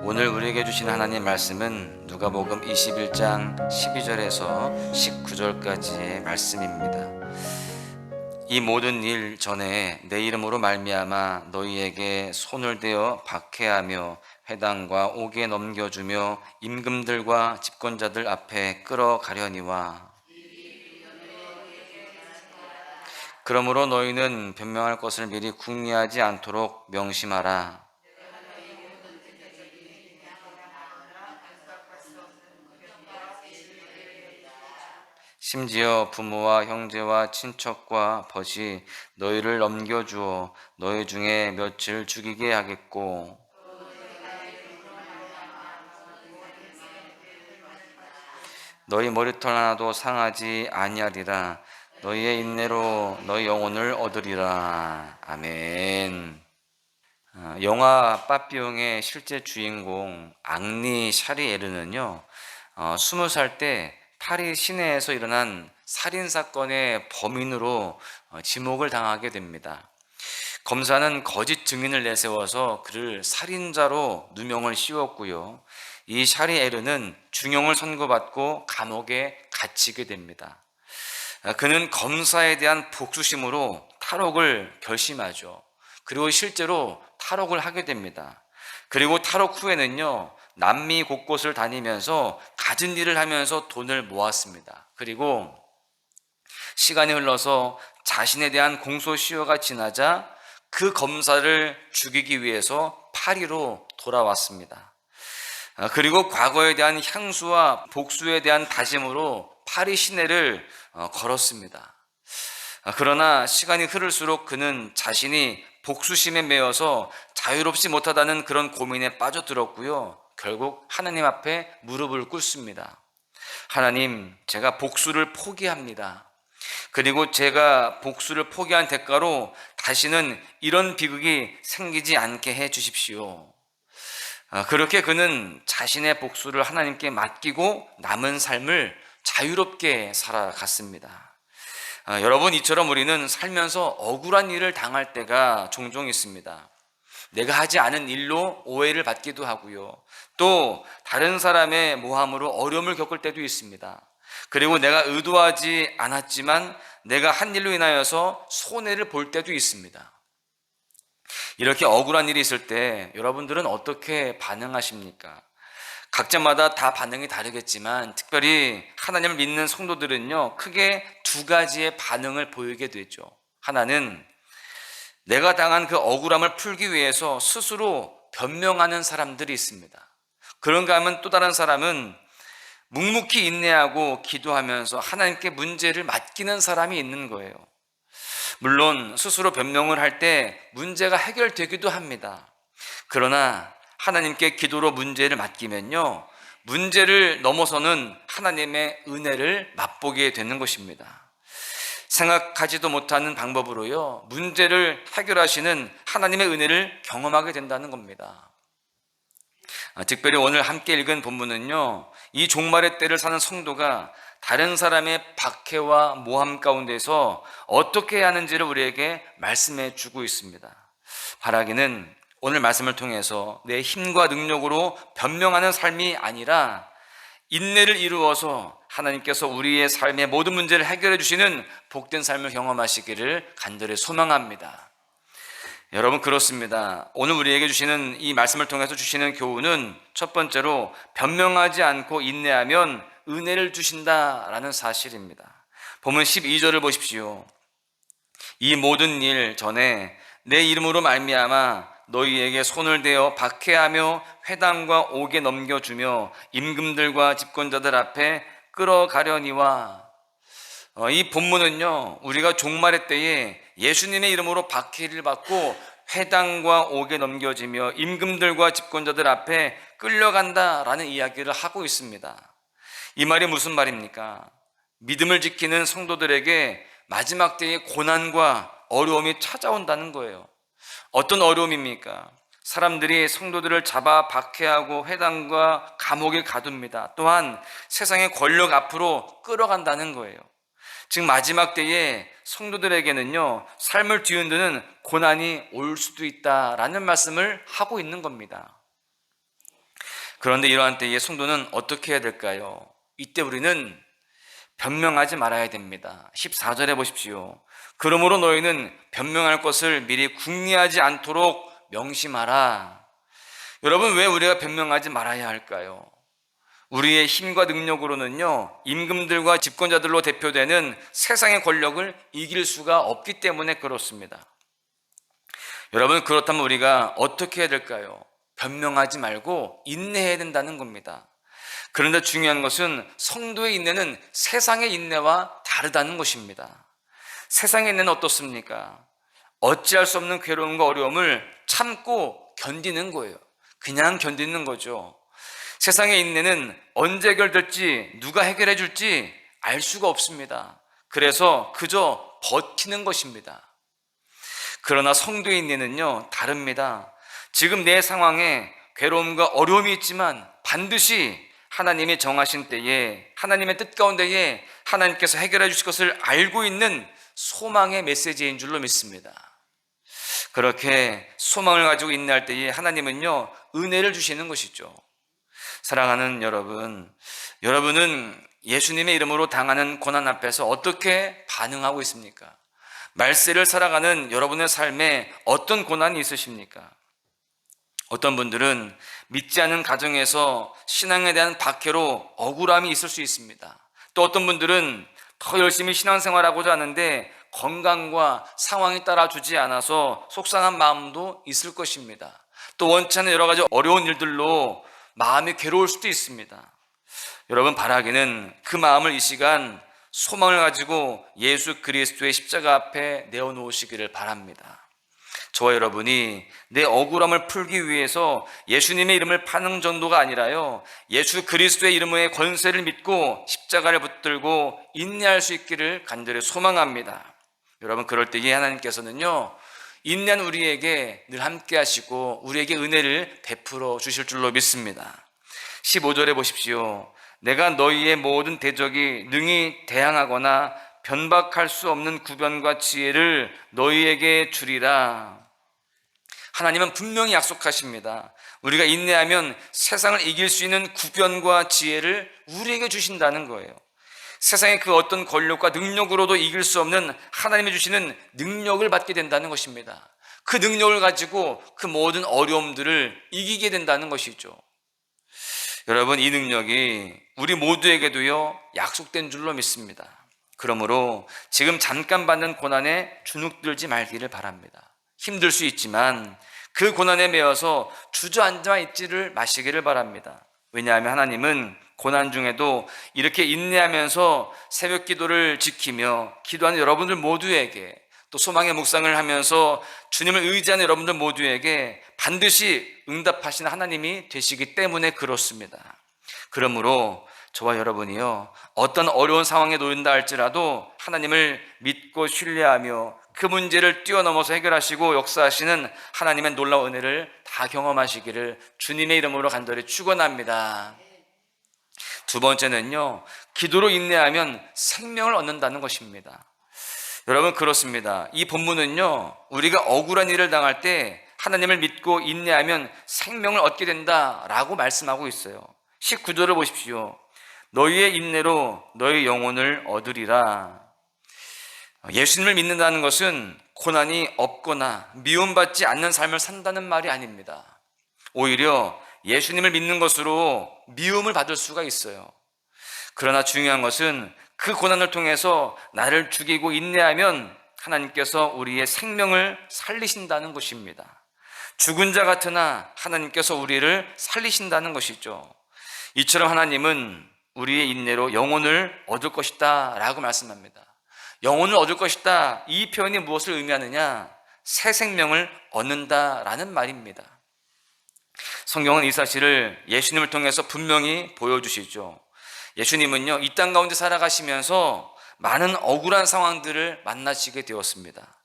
오늘 우리에게 주신 하나님 말씀은 누가복음 21장 12절에서 19절까지의 말씀입니다. 이 모든 일 전에 내 이름으로 말미암아 너희에게 손을 대어 박해하며 회당과 옥에 넘겨주며 임금들과 집권자들 앞에 끌어가려니와 그러므로 너희는 변명할 것을 미리 궁리하지 않도록 명심하라. 심지어 부모와 형제와 친척과 벗이 너희를 넘겨주어 너희 중에 며칠 죽이게 하겠고 너희 머리털 하나도 상하지 아니하리라. 너희의 인내로 너희 영혼을 얻으리라. 아멘. 영화 빠삐용의 실제 주인공 앙리 샤리에르는요 20살 때 파리 시내에서 일어난 살인사건의 범인으로 지목을 당하게 됩니다. 검사는 거짓 증인을 내세워서 그를 살인자로 누명을 씌웠고요. 이 샤리에르는 중형을 선고받고 감옥에 갇히게 됩니다. 그는 검사에 대한 복수심으로 탈옥을 결심하죠. 그리고 실제로 탈옥을 하게 됩니다. 그리고 탈옥 후에는요, 남미 곳곳을 다니면서 갖은 일을 하면서 돈을 모았습니다. 그리고 시간이 흘러서 자신에 대한 공소시효가 지나자 그 검사를 죽이기 위해서 파리로 돌아왔습니다. 그리고 과거에 대한 향수와 복수에 대한 다짐으로 파리 시내를 걸었습니다. 그러나 시간이 흐를수록 그는 자신이 복수심에 매여서 자유롭지 못하다는 그런 고민에 빠져들었고요. 결국 하나님 앞에 무릎을 꿇습니다. 하나님, 제가 복수를 포기합니다. 그리고 제가 복수를 포기한 대가로 다시는 이런 비극이 생기지 않게 해 주십시오. 그렇게 그는 자신의 복수를 하나님께 맡기고 남은 삶을 자유롭게 살아갔습니다. 여러분, 이처럼 우리는 살면서 억울한 일을 당할 때가 종종 있습니다. 내가 하지 않은 일로 오해를 받기도 하고요. 또 다른 사람의 모함으로 어려움을 겪을 때도 있습니다. 그리고 내가 의도하지 않았지만 내가 한 일로 인하여서 손해를 볼 때도 있습니다. 이렇게 억울한 일이 있을 때 여러분들은 어떻게 반응하십니까? 각자마다 다 반응이 다르겠지만 특별히 하나님을 믿는 성도들은요, 크게 두 가지의 반응을 보이게 되죠. 하나는 내가 당한 그 억울함을 풀기 위해서 스스로 변명하는 사람들이 있습니다. 그런가 하면 또 다른 사람은 묵묵히 인내하고 기도하면서 하나님께 문제를 맡기는 사람이 있는 거예요. 물론 스스로 변명을 할 때 문제가 해결되기도 합니다. 그러나 하나님께 기도로 문제를 맡기면요, 문제를 넘어서는 하나님의 은혜를 맛보게 되는 것입니다. 생각하지도 못하는 방법으로요, 문제를 해결하시는 하나님의 은혜를 경험하게 된다는 겁니다. 특별히 오늘 함께 읽은 본문은요, 이 종말의 때를 사는 성도가 다른 사람의 박해와 모함 가운데서 어떻게 해야 하는지를 우리에게 말씀해 주고 있습니다. 바라기는 오늘 말씀을 통해서 내 힘과 능력으로 변명하는 삶이 아니라 인내를 이루어서 하나님께서 우리의 삶의 모든 문제를 해결해 주시는 복된 삶을 경험하시기를 간절히 소망합니다. 여러분, 그렇습니다. 오늘 우리에게 주시는 이 말씀을 통해서 주시는 교훈은 첫 번째로 변명하지 않고 인내하면 은혜를 주신다라는 사실입니다. 본문 12절을 보십시오. 이 모든 일 전에 내 이름으로 말미암아 너희에게 손을 대어 박해하며 회당과 옥에 넘겨주며 임금들과 집권자들 앞에 끌어가려니와. 이 본문은요, 우리가 종말의 때에 예수님의 이름으로 박해를 받고 회당과 옥에 넘겨지며 임금들과 집권자들 앞에 끌려간다라는 이야기를 하고 있습니다. 이 말이 무슨 말입니까? 믿음을 지키는 성도들에게 마지막 때에 고난과 어려움이 찾아온다는 거예요. 어떤 어려움입니까? 사람들이 성도들을 잡아 박해하고 회당과 감옥에 가둡니다. 또한 세상의 권력 앞으로 끌어간다는 거예요. 즉 마지막 때에 성도들에게는요, 삶을 뒤흔드는 고난이 올 수도 있다라는 말씀을 하고 있는 겁니다. 그런데 이러한 때에 성도는 어떻게 해야 될까요? 이때 우리는 변명하지 말아야 됩니다. 14절에 보십시오. 그러므로 너희는 변명할 것을 미리 궁리하지 않도록 명심하라. 여러분, 왜 우리가 변명하지 말아야 할까요? 우리의 힘과 능력으로는요, 임금들과 집권자들로 대표되는 세상의 권력을 이길 수가 없기 때문에 그렇습니다. 여러분, 그렇다면 우리가 어떻게 해야 될까요? 변명하지 말고 인내해야 된다는 겁니다. 그런데 중요한 것은 성도의 인내는 세상의 인내와 다르다는 것입니다. 세상의 인내는 어떻습니까? 어찌할 수 없는 괴로움과 어려움을 참고 견디는 거예요. 그냥 견디는 거죠. 세상의 인내는 언제 해결될지, 누가 해결해 줄지 알 수가 없습니다. 그래서 그저 버티는 것입니다. 그러나 성도의 인내는요, 다릅니다. 지금 내 상황에 괴로움과 어려움이 있지만 반드시 하나님이 정하신 때에, 하나님의 뜻 가운데에 하나님께서 해결해 주실 것을 알고 있는 소망의 메시지인 줄로 믿습니다. 그렇게 소망을 가지고 인내할 때에 하나님은요, 은혜를 주시는 것이죠. 사랑하는 여러분, 여러분은 예수님의 이름으로 당하는 고난 앞에서 어떻게 반응하고 있습니까? 말세를 살아가는 여러분의 삶에 어떤 고난이 있으십니까? 어떤 분들은 믿지 않은 가정에서 신앙에 대한 박해로 억울함이 있을 수 있습니다. 또 어떤 분들은 더 열심히 신앙생활하고자 하는데 건강과 상황이 따라주지 않아서 속상한 마음도 있을 것입니다. 또 원치 않는 여러 가지 어려운 일들로 마음이 괴로울 수도 있습니다. 여러분, 바라기는 그 마음을 이 시간 소망을 가지고 예수 그리스도의 십자가 앞에 내어놓으시기를 바랍니다. 저와 여러분이 내 억울함을 풀기 위해서 예수님의 이름을 파는 정도가 아니라요, 예수 그리스도의 이름의 권세를 믿고 십자가를 붙들고 인내할 수 있기를 간절히 소망합니다. 여러분, 그럴 때에 하나님께서는요, 인내한 우리에게 늘 함께 하시고 우리에게 은혜를 베풀어 주실 줄로 믿습니다. 15절에 보십시오. 내가 너희의 모든 대적이 능히 대항하거나 변박할 수 없는 구변과 지혜를 너희에게 주리라. 하나님은 분명히 약속하십니다. 우리가 인내하면 세상을 이길 수 있는 구변과 지혜를 우리에게 주신다는 거예요. 세상의 그 어떤 권력과 능력으로도 이길 수 없는 하나님이 주시는 능력을 받게 된다는 것입니다. 그 능력을 가지고 그 모든 어려움들을 이기게 된다는 것이죠. 여러분, 이 능력이 우리 모두에게도요, 약속된 줄로 믿습니다. 그러므로 지금 잠깐 받는 고난에 주눅들지 말기를 바랍니다. 힘들 수 있지만 그 고난에 매여서 주저앉아 있지를 마시기를 바랍니다. 왜냐하면 하나님은 고난 중에도 이렇게 인내하면서 새벽 기도를 지키며 기도하는 여러분들 모두에게, 또 소망의 묵상을 하면서 주님을 의지하는 여러분들 모두에게 반드시 응답하시는 하나님이 되시기 때문에 그렇습니다. 그러므로 저와 여러분이요, 어떤 어려운 상황에 놓인다 할지라도 하나님을 믿고 신뢰하며 그 문제를 뛰어넘어서 해결하시고 역사하시는 하나님의 놀라운 은혜를 다 경험하시기를 주님의 이름으로 간절히 축원합니다. 두 번째는요, 기도로 인내하면 생명을 얻는다는 것입니다. 여러분, 그렇습니다. 이 본문은요, 우리가 억울한 일을 당할 때 하나님을 믿고 인내하면 생명을 얻게 된다라고 말씀하고 있어요. 19절을 보십시오. 너희의 인내로 너희 영혼을 얻으리라. 예수님을 믿는다는 것은 고난이 없거나 미움받지 않는 삶을 산다는 말이 아닙니다. 오히려 예수님을 믿는 것으로 미움을 받을 수가 있어요. 그러나 중요한 것은 그 고난을 통해서 나를 죽이고 인내하면 하나님께서 우리의 생명을 살리신다는 것입니다. 죽은 자 같으나 하나님께서 우리를 살리신다는 것이죠. 이처럼 하나님은 우리의 인내로 영혼을 얻을 것이다 라고 말씀합니다. 영혼을 얻을 것이다, 이 표현이 무엇을 의미하느냐? 새 생명을 얻는다라는 말입니다. 성경은 이 사실을 예수님을 통해서 분명히 보여주시죠. 예수님은요, 이 땅 가운데 살아가시면서 많은 억울한 상황들을 만나시게 되었습니다.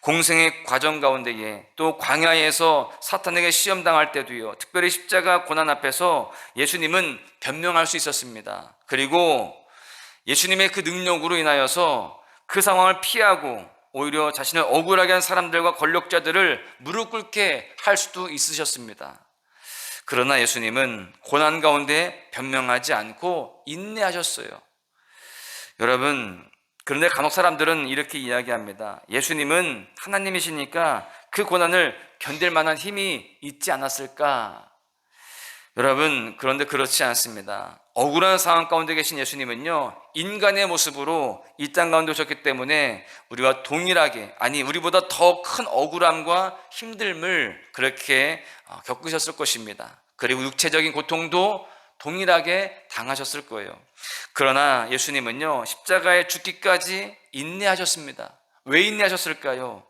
공생의 과정 가운데에, 또 광야에서 사탄에게 시험당할 때도요, 특별히 십자가 고난 앞에서 예수님은 변명할 수 있었습니다. 그리고 예수님의 그 능력으로 인하여서 그 상황을 피하고 오히려 자신을 억울하게 한 사람들과 권력자들을 무릎 꿇게 할 수도 있으셨습니다. 그러나 예수님은 고난 가운데 변명하지 않고 인내하셨어요. 여러분, 그런데 간혹 사람들은 이렇게 이야기합니다. 예수님은 하나님이시니까 그 고난을 견딜 만한 힘이 있지 않았을까? 여러분, 그런데 그렇지 않습니다. 억울한 상황 가운데 계신 예수님은요, 인간의 모습으로 이 땅 가운데 오셨기 때문에 우리와 동일하게, 아니 우리보다 더 큰 억울함과 힘듦을 그렇게 겪으셨을 것입니다. 그리고 육체적인 고통도 동일하게 당하셨을 거예요. 그러나 예수님은요, 십자가에 죽기까지 인내하셨습니다. 왜 인내하셨을까요?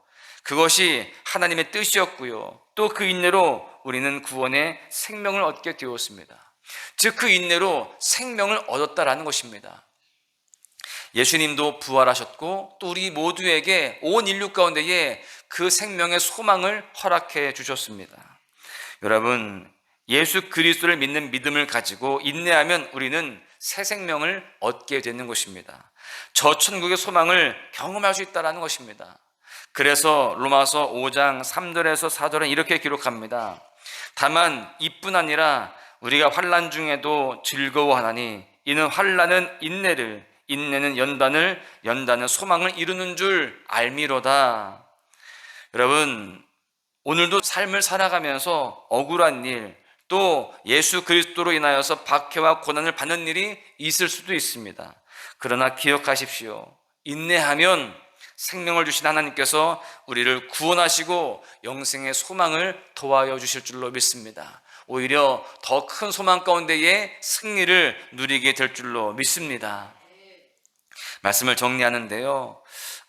그것이 하나님의 뜻이었고요, 또 그 인내로 우리는 구원의 생명을 얻게 되었습니다. 즉 그 인내로 생명을 얻었다라는 것입니다. 예수님도 부활하셨고 또 우리 모두에게 온 인류 가운데에 그 생명의 소망을 허락해 주셨습니다. 여러분, 예수 그리스도를 믿는 믿음을 가지고 인내하면 우리는 새 생명을 얻게 되는 것입니다. 저 천국의 소망을 경험할 수 있다는 것입니다. 그래서 로마서 5장 3절에서 4절은 이렇게 기록합니다. 다만 이뿐 아니라 우리가 환난 중에도 즐거워하나니 이는 환난은 인내를, 인내는 연단을, 연단은 소망을 이루는 줄 알미로다. 여러분, 오늘도 삶을 살아가면서 억울한 일, 또 예수 그리스도로 인하여서 박해와 고난을 받는 일이 있을 수도 있습니다. 그러나 기억하십시오. 인내하면 생명을 주신 하나님께서 우리를 구원하시고 영생의 소망을 도와여 주실 줄로 믿습니다. 오히려 더 큰 소망 가운데에 승리를 누리게 될 줄로 믿습니다. 말씀을 정리하는데요,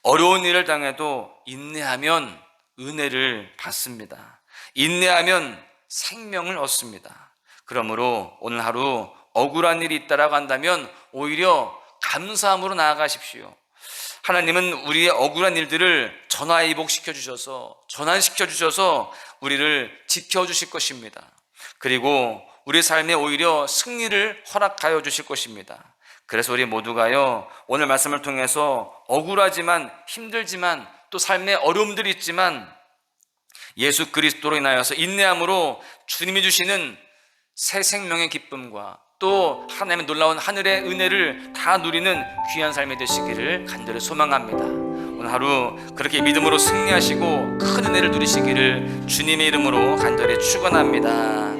어려운 일을 당해도 인내하면 은혜를 받습니다. 인내하면 생명을 얻습니다. 그러므로 오늘 하루 억울한 일이 있다라고 한다면 오히려 감사함으로 나아가십시오. 하나님은 우리의 억울한 일들을 전화위복시켜 주셔서, 전환시켜 주셔서 우리를 지켜주실 것입니다. 그리고 우리 삶에 오히려 승리를 허락하여 주실 것입니다. 그래서 우리 모두가요, 오늘 말씀을 통해서 억울하지만 힘들지만 또 삶에 어려움들이 있지만 예수 그리스도로 인하여서 인내함으로 주님이 주시는 새 생명의 기쁨과 또 하나님의 놀라운 하늘의 은혜를 다 누리는 귀한 삶이 되시기를 간절히 소망합니다. 오늘 하루 그렇게 믿음으로 승리하시고 큰 은혜를 누리시기를 주님의 이름으로 간절히 축원합니다.